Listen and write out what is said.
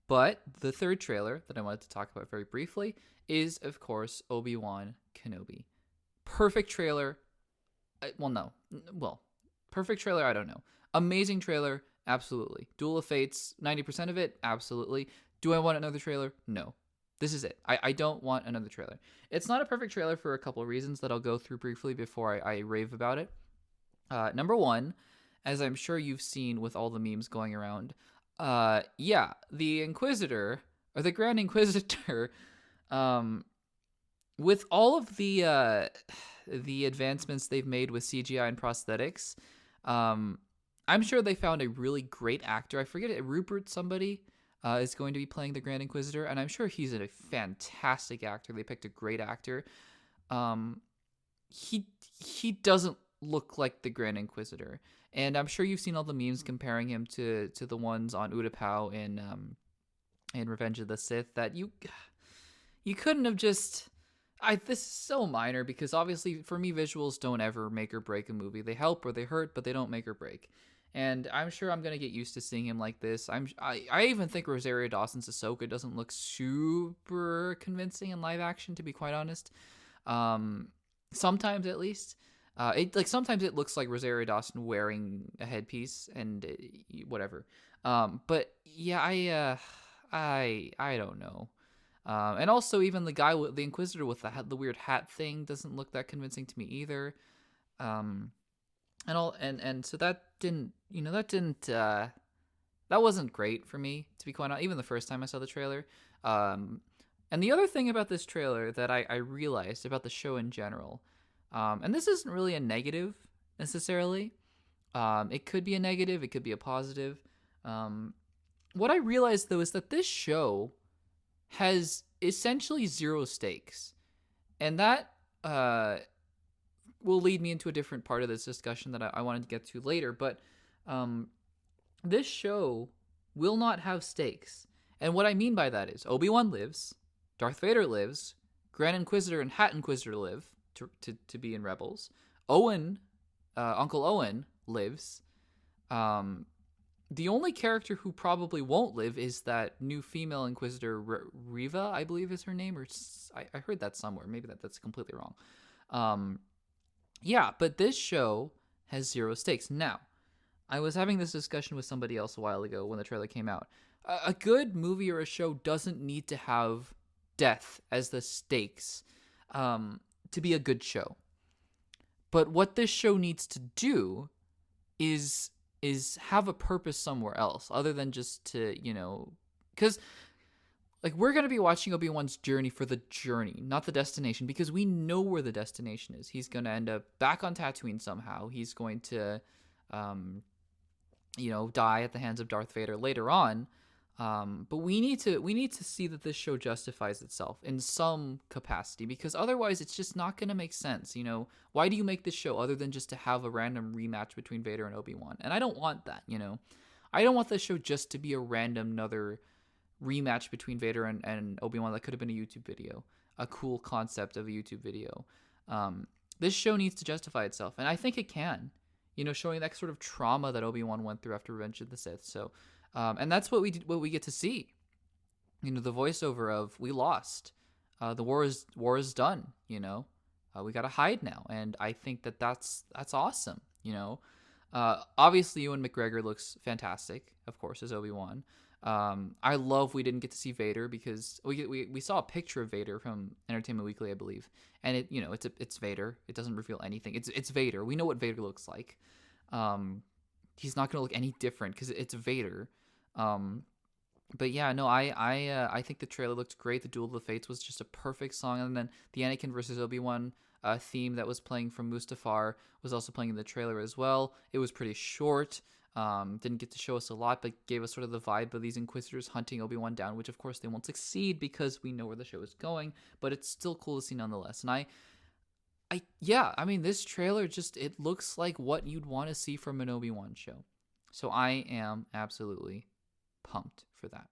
But the third trailer that I wanted to talk about very briefly is, of course, Obi-Wan Kenobi. Perfect trailer. Perfect trailer, I don't know. Amazing trailer, absolutely. Duel of Fates, 90% of it, absolutely. Do I want another trailer? No. This is it. I don't want another trailer. It's not a perfect trailer for a couple of reasons that I'll go through briefly before I rave about it. Number one, as I'm sure you've seen with all the memes going around, the Inquisitor, or the Grand Inquisitor, with all of the advancements they've made with CGI and prosthetics, I'm sure they found a really great actor. I forget it, Rupert somebody is going to be playing the Grand Inquisitor, and I'm sure he's a fantastic actor. They picked a great actor. He doesn't look like the Grand Inquisitor, and I'm sure you've seen all the memes comparing him to the ones on Utapau in Revenge of the Sith. That you couldn't have just. This is so minor because obviously for me visuals don't ever make or break a movie. They help or they hurt, but they don't make or break. And I'm sure I'm gonna get used to seeing him like this. I even think Rosario Dawson's Ahsoka doesn't look super convincing in live action, to be quite honest. Sometimes at least. Sometimes it looks like Rosario Dawson wearing a headpiece and whatever. But yeah, I don't know. And also even the guy with the Inquisitor with the weird hat thing doesn't look that convincing to me either. So that wasn't great for me, to be quite honest, even the first time I saw the trailer. And the other thing about this trailer that I realized about the show in general, and this isn't really a negative necessarily. It could be a negative, it could be a positive. What I realized though is that this show has essentially zero stakes, and that will lead me into a different part of this discussion that I wanted to get to later. But this show will not have stakes, and what I mean by that is Obi-Wan lives, Darth Vader lives, Grand Inquisitor and Hat Inquisitor live to be in Rebels. Uncle Owen lives. The only character who probably won't live is that new female Inquisitor, Riva, I believe is her name, or I heard that somewhere. Maybe that's completely wrong. But this show has zero stakes. Now, I was having this discussion with somebody else a while ago when the trailer came out. A good movie or a show doesn't need to have death as the stakes to be a good show. But what this show needs to do is have a purpose somewhere else other than just to, because we're going to be watching Obi-Wan's journey for the journey, not the destination, because we know where the destination is. He's going to end up back on Tatooine somehow. He's going to, die at the hands of Darth Vader later on. But we need to see that this show justifies itself in some capacity, because otherwise it's just not going to make sense. Why do you make this show other than just to have a random rematch between Vader and Obi-Wan? And I don't want that. I don't want this show just to be a random another rematch between Vader and Obi-Wan that could have been a YouTube video, a cool concept of a YouTube video. This show needs to justify itself, and I think it can. Showing that sort of trauma that Obi-Wan went through after Revenge of the Sith. So. And that's what we get to see. The voiceover of "We lost, the war is done." We gotta hide now, and I think that's awesome. Obviously Ewan McGregor looks fantastic, of course, as Obi-Wan. I love we didn't get to see Vader because we saw a picture of Vader from Entertainment Weekly, I believe, and it's Vader. It doesn't reveal anything. It's Vader. We know what Vader looks like. He's not gonna look any different because it's Vader. But yeah, no, I think the trailer looked great. The Duel of the Fates was just a perfect song, and then the Anakin versus Obi-Wan theme that was playing from Mustafar was also playing in the trailer as well. It was pretty short, didn't get to show us a lot, but gave us sort of the vibe of these Inquisitors hunting Obi-Wan down, which of course they won't succeed because we know where the show is going, but it's still cool to see nonetheless. And this trailer it looks like what you'd want to see from an Obi-Wan show. So I am absolutely pumped for that.